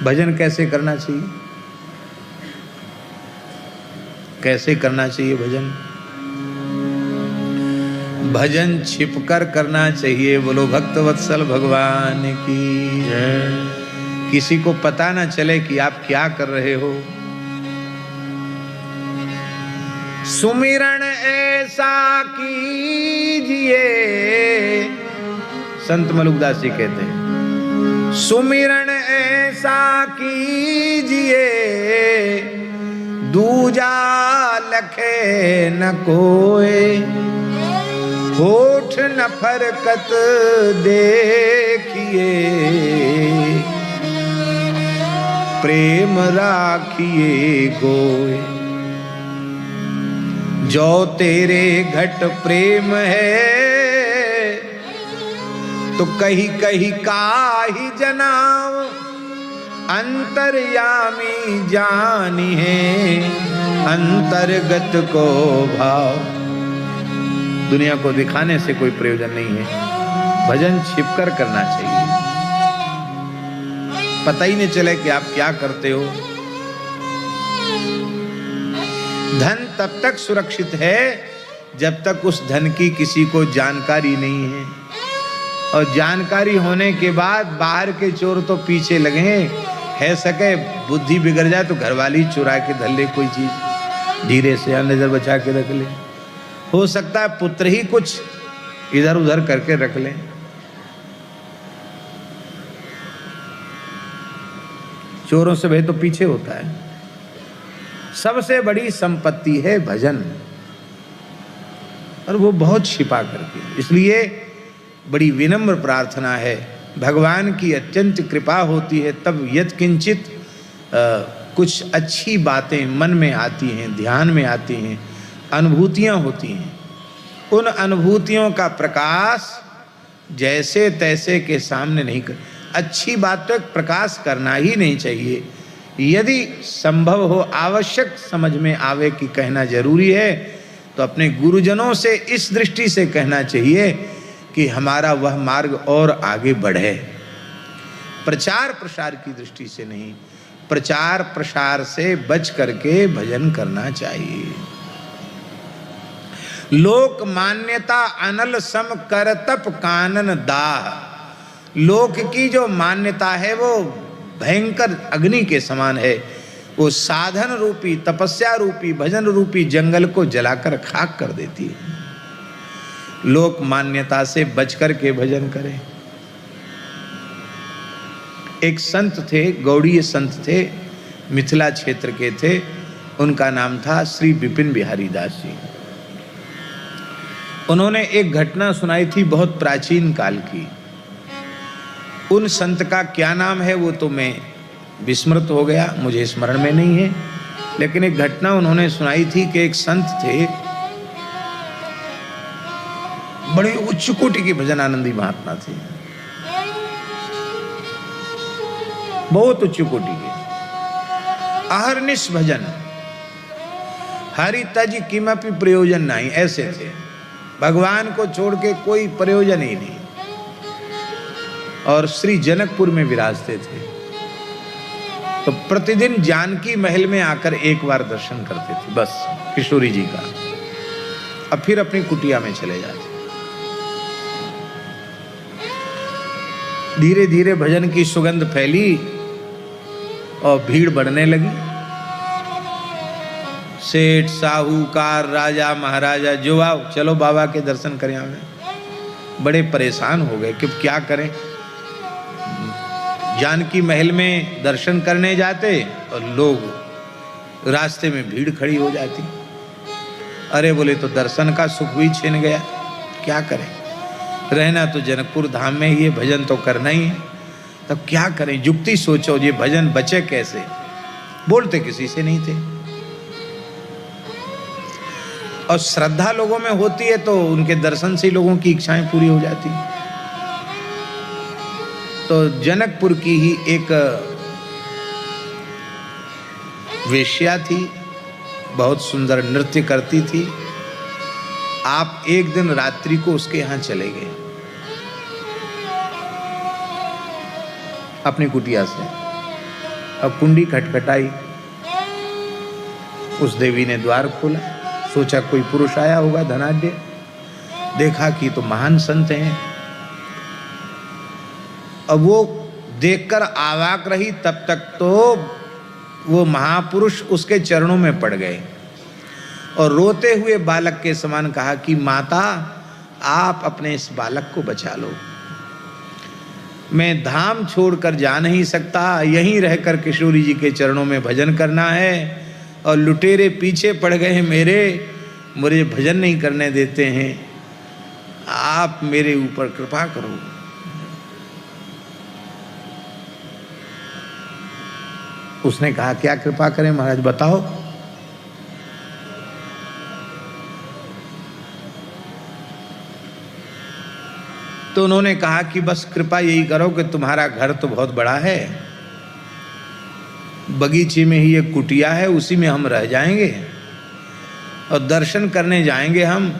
भजन कैसे करना चाहिए? कैसे करना चाहिए भजन? भजन छिपकर करना चाहिए। बोलो भक्तवत्सल भगवान की जय। किसी को पता ना चले कि आप क्या कर रहे हो। सुमिरन ऐसा कीजिए, संत मलुकदास जी कहते हैं, सुमिरन ऐसा कीजिए दूजा लखे न कोय, होठ न फरकत देखिए प्रेम राखिए गोय। जो तेरे घट प्रेम है तो कही कही काहि जनाओ, अंतर्यामी जानी है अंतर्गत को भाव। दुनिया को दिखाने से कोई प्रयोजन नहीं है, भजन छिपकर करना चाहिए। पता ही नहीं चले कि आप क्या करते हो। धन तब तक सुरक्षित है जब तक उस धन की किसी को जानकारी नहीं है, और जानकारी होने के बाद बाहर के चोर तो पीछे लगे, है सके बुद्धि बिगड़ जाए तो घरवाली चुरा के धर ले कोई चीज, धीरे से नजर बचा के रख ले। हो सकता है पुत्र ही कुछ इधर उधर करके रख ले। चोरों से भय तो पीछे होता है। सबसे बड़ी संपत्ति है भजन, और वो बहुत छिपा करके। इसलिए बड़ी विनम्र प्रार्थना है, भगवान की अत्यंत कृपा होती है तब यत् किंचित कुछ अच्छी बातें मन में आती हैं, ध्यान में आती हैं, अनुभूतियाँ होती हैं। उन अनुभूतियों का प्रकाश जैसे तैसे के सामने नहीं कर। अच्छी बात तो एक प्रकाश करना ही नहीं चाहिए। यदि संभव हो, आवश्यक समझ में आवे कि कहना जरूरी है, तो अपने गुरुजनों से इस दृष्टि से कहना चाहिए कि हमारा वह मार्ग और आगे बढ़े। प्रचार प्रसार की दृष्टि से नहीं, प्रचार प्रसार से बच करके भजन करना चाहिए। लोक मान्यता अनल सम करतप कानन दाह। लोक की जो मान्यता है वो भयंकर अग्नि के समान है। वो साधन रूपी, तपस्या रूपी, भजन रूपी जंगल को जलाकर खाक कर देती है। लोक मान्यता से बचकर के भजन करें। एक संत थे, गौड़ीय संत थे, मिथिला क्षेत्र के थे। उनका नाम था श्री विपिन बिहारी दास जी। उन्होंने एक घटना सुनाई थी बहुत प्राचीन काल की। उन संत का क्या नाम है वो तो मैं विस्मृत हो गया, मुझे स्मरण में नहीं है। लेकिन एक घटना उन्होंने सुनाई थी कि एक संत थे, बड़े उच्च कोटि के भजन आनंदी महात्मा थे, बहुत उच्च कोटि के। अहर्निश भजन, हरि तज किमपि प्रयोजन नहीं, ऐसे थे। भगवान को छोड़ के कोई प्रयोजन ही नहीं। और श्री जनकपुर में विराजते थे, तो प्रतिदिन जानकी महल में आकर एक बार दर्शन करते थे बस किशोरी जी का, अब फिर अपनी कुटिया में चले जाते। धीरे धीरे भजन की सुगंध फैली और भीड़ बढ़ने लगी। सेठ, साहूकार, राजा, महाराजा जो आओ, चलो बाबा के दर्शन करें। हमें बड़े परेशान हो गए कि क्या करें। जानकी महल में दर्शन करने जाते और लोग रास्ते में भीड़ खड़ी हो जाती। अरे बोले तो दर्शन का सुख भी छिन गया, क्या करें। रहना तो जनकपुर धाम में ही है, भजन तो करना ही है, तब क्या करें। युक्ति सोचो, ये भजन बचे कैसे। बोलते किसी से नहीं थे, और श्रद्धा लोगों में होती है तो उनके दर्शन से लोगों की इच्छाएं पूरी हो जाती। तो जनकपुर की ही एक वेश्या थी, बहुत सुंदर नृत्य करती थी। आप एक दिन रात्रि को उसके यहां चले गए अपनी कुटिया से। अब कुंडी खटखटाई, उस देवी ने द्वार खोला, सोचा कोई पुरुष आया होगा धनाढ्य, देखा कि तो महान संत हैं। अब वो देखकर अवाक रही, तब तक तो वो महापुरुष उसके चरणों में पड़ गए और रोते हुए बालक के समान कहा कि माता, आप अपने इस बालक को बचा लो, मैं धाम छोड़कर जा नहीं सकता, यहीं रहकर किशोरी जी के चरणों में भजन करना है, और लुटेरे पीछे पड़ गए हैं मेरे, मुझे भजन नहीं करने देते हैं, आप मेरे ऊपर कृपा करो। उसने कहा क्या कृपा करें महाराज, बताओ। तो उन्होंने कहा कि बस कृपा यही करो कि तुम्हारा घर तो बहुत बड़ा है, बगीचे में ही एक कुटिया है, उसी में हम रह जाएंगे और दर्शन करने जाएंगे हम,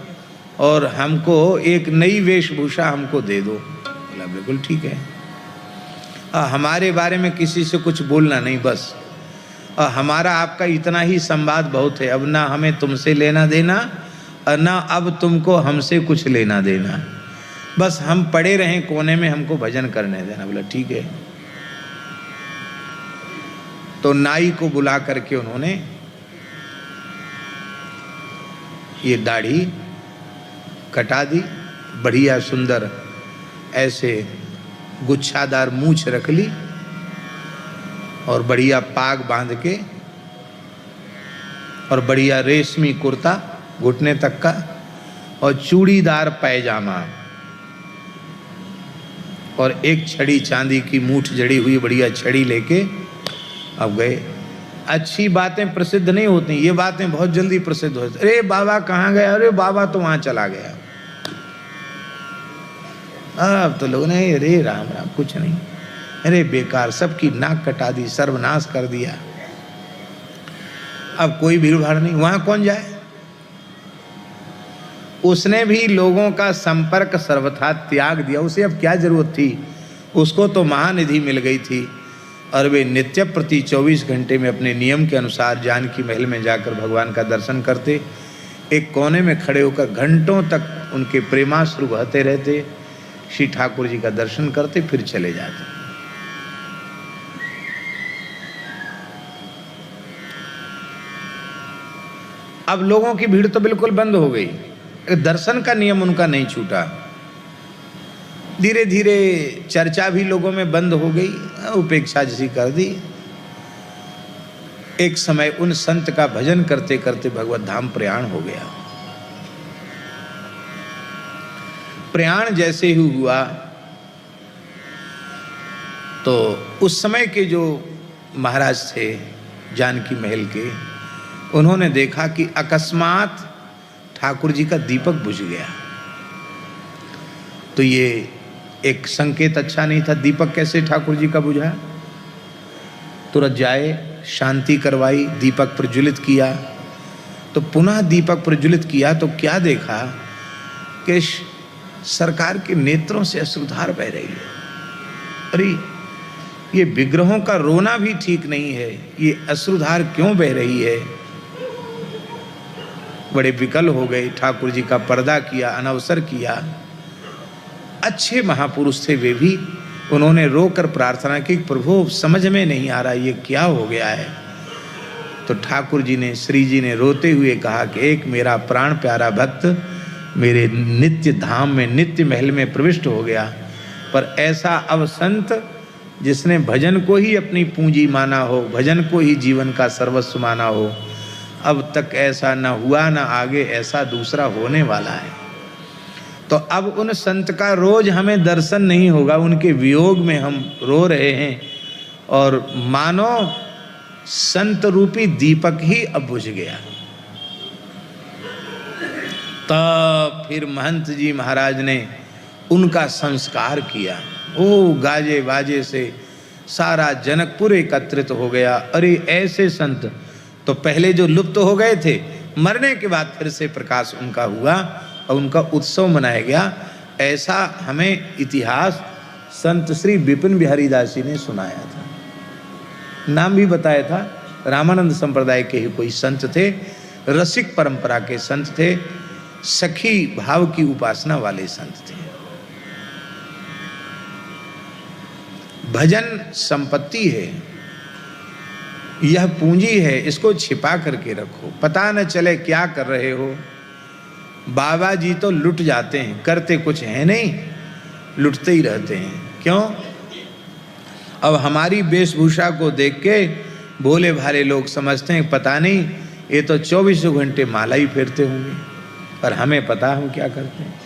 और हमको एक नई वेशभूषा हमको दे दो। बोला बिल्कुल ठीक है, हमारे बारे में किसी से कुछ बोलना नहीं, बस हमारा आपका इतना ही संवाद बहुत है, अब ना हमें तुमसे लेना देना और ना अब तुमको हमसे कुछ लेना देना, बस हम पड़े रहें कोने में, हमको भजन करने देना। बोला ठीक है। तो नाई को बुला करके उन्होंने ये दाढ़ी कटा दी, बढ़िया सुंदर ऐसे गुच्छादार मूछ रख ली और बढ़िया पाग बांध के और बढ़िया रेशमी कुर्ता घुटने तक का और चूड़ीदार पैजामा और एक छड़ी चांदी की मूठ जड़ी हुई बढ़िया छड़ी लेके अब गए। अच्छी बातें प्रसिद्ध नहीं होती, ये बातें बहुत जल्दी प्रसिद्ध होती। अरे बाबा कहाँ गए, अरे बाबा तो वहां चला गया। अब तो लोगों ने अरे राम राम, कुछ नहीं, अरे बेकार, सबकी नाक कटा दी, सर्वनाश कर दिया, अब कोई भीड़ भाड़ नहीं, वहां कौन जाए। उसने भी लोगों का संपर्क सर्वथा त्याग दिया, उसे अब क्या जरूरत थी, उसको तो महानिधि मिल गई थी और वे नित्य प्रति 24 घंटे में अपने नियम के अनुसार जानकी महल में जाकर भगवान का दर्शन करते, एक कोने में खड़े होकर घंटों तक उनके प्रेमाश्रु बहते रहते, श्री ठाकुर जी का दर्शन करते, फिर चले जाते। अब लोगों की भीड़ तो बिल्कुल बंद हो गई, दर्शन का नियम उनका नहीं छूटा। धीरे धीरे चर्चा भी लोगों में बंद हो गई, उपेक्षा जैसी कर दी। एक समय उन संत का भजन करते करते भगवत धाम प्रयाण हो गया। प्रयाण जैसे ही हुआ तो उस समय के जो महाराज थे जानकी महल के, उन्होंने देखा कि अकस्मात ठाकुर जी का दीपक बुझ गया। तो ये एक संकेत अच्छा नहीं था, दीपक कैसे ठाकुर जी का बुझा। तुरंत जाए, शांति करवाई, दीपक प्रज्वलित किया। तो पुनः दीपक प्रज्वलित किया तो क्या देखा कि सरकार के नेत्रों से अश्रुधार बह रही है। अरे ये विग्रहों का रोना भी ठीक नहीं है, ये अश्रुधार क्यों बह रही है। बड़े विकल हो गए, ठाकुर जी का पर्दा किया, अनवसर किया। अच्छे महापुरुष थे वे भी, उन्होंने रोकर प्रार्थना की, प्रभु समझ में नहीं आ रहा ये क्या हो गया है। तो ठाकुर जी ने, श्री जी ने रोते हुए कहा कि एक मेरा प्राण प्यारा भक्त मेरे नित्य धाम में, नित्य महल में प्रविष्ट हो गया, पर ऐसा अब संत जिसने भजन को ही अपनी पूंजी माना हो, भजन को ही जीवन का सर्वस्व माना हो, अब तक ऐसा न हुआ, न आगे ऐसा दूसरा होने वाला है। तो अब उन संत का रोज हमें दर्शन नहीं होगा, उनके वियोग में हम रो रहे हैं, और मानो संत रूपी दीपक ही अब बुझ गया। तब फिर महंत जी महाराज ने उनका संस्कार किया। ओ गाजे बाजे से सारा जनकपुर एकत्रित हो गया। अरे ऐसे संत तो पहले जो लुप्त हो गए थे, मरने के बाद फिर से प्रकाश उनका हुआ और उनका उत्सव मनाया गया। ऐसा हमें इतिहास संत श्री विपिन बिहारी दास जी ने सुनाया था। नाम भी बताया था, रामानंद संप्रदाय के ही कोई संत थे, रसिक परंपरा के संत थे, सखी भाव की उपासना वाले संत थे। भजन संपत्ति है, यह पूंजी है, इसको छिपा करके रखो, पता न चले क्या कर रहे हो। बाबा जी तो लुट जाते हैं, करते कुछ है नहीं, लुटते ही रहते हैं। क्यों? अब हमारी वेशभूषा को देख के भोले भाले लोग समझते हैं पता नहीं ये तो 24 घंटे माला ही फेरते होंगे, पर हमें पता हम क्या करते हैं।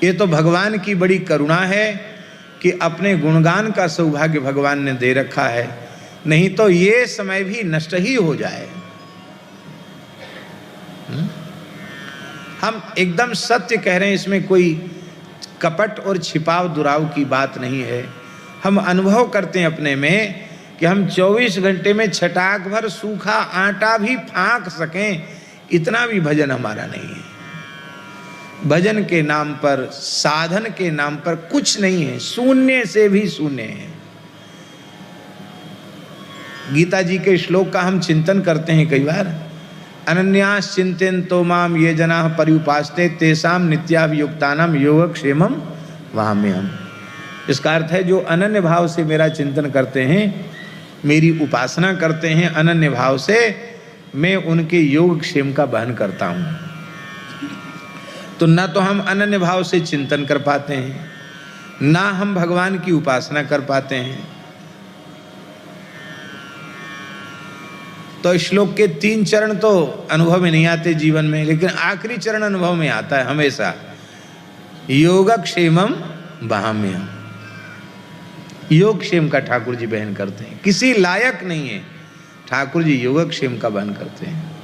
ये तो भगवान की बड़ी करुणा है कि अपने गुणगान का सौभाग्य भगवान ने दे रखा है, नहीं तो ये समय भी नष्ट ही हो जाए। हम एकदम सत्य कह रहे हैं, इसमें कोई कपट और छिपाव दुराव की बात नहीं है। हम अनुभव करते हैं अपने में कि हम 24 घंटे में छटाक भर सूखा आटा भी फाँक सकें, इतना भी भजन हमारा नहीं है। भजन के नाम पर, साधन के नाम पर कुछ नहीं है, शून्य से भी शून्य है। गीता जी के श्लोक का हम चिंतन करते हैं कई बार, अनन्यास चिंतयन्तो माम ये जनाः पर्युपासते तेषां नित्याभियुक्तानां योगक्षेमं वहाम्यहम्। इसका अर्थ है जो अनन्य भाव से मेरा चिंतन करते हैं, मेरी उपासना करते हैं अनन्य भाव से, मैं उनके योगक्षेम का वहन करता हूँ। तो ना तो हम अनन्य भाव से चिंतन कर पाते हैं, ना हम भगवान की उपासना कर पाते हैं। तो श्लोक के 3 चरण तो अनुभव में नहीं आते जीवन में, लेकिन आखिरी चरण अनुभव में आता है हमेशा, योगक्षेमम वहाम्यहम्। योगक्षेम का ठाकुर जी बहन करते हैं, किसी लायक नहीं है, ठाकुर जी योगक्षेम का बहन करते हैं।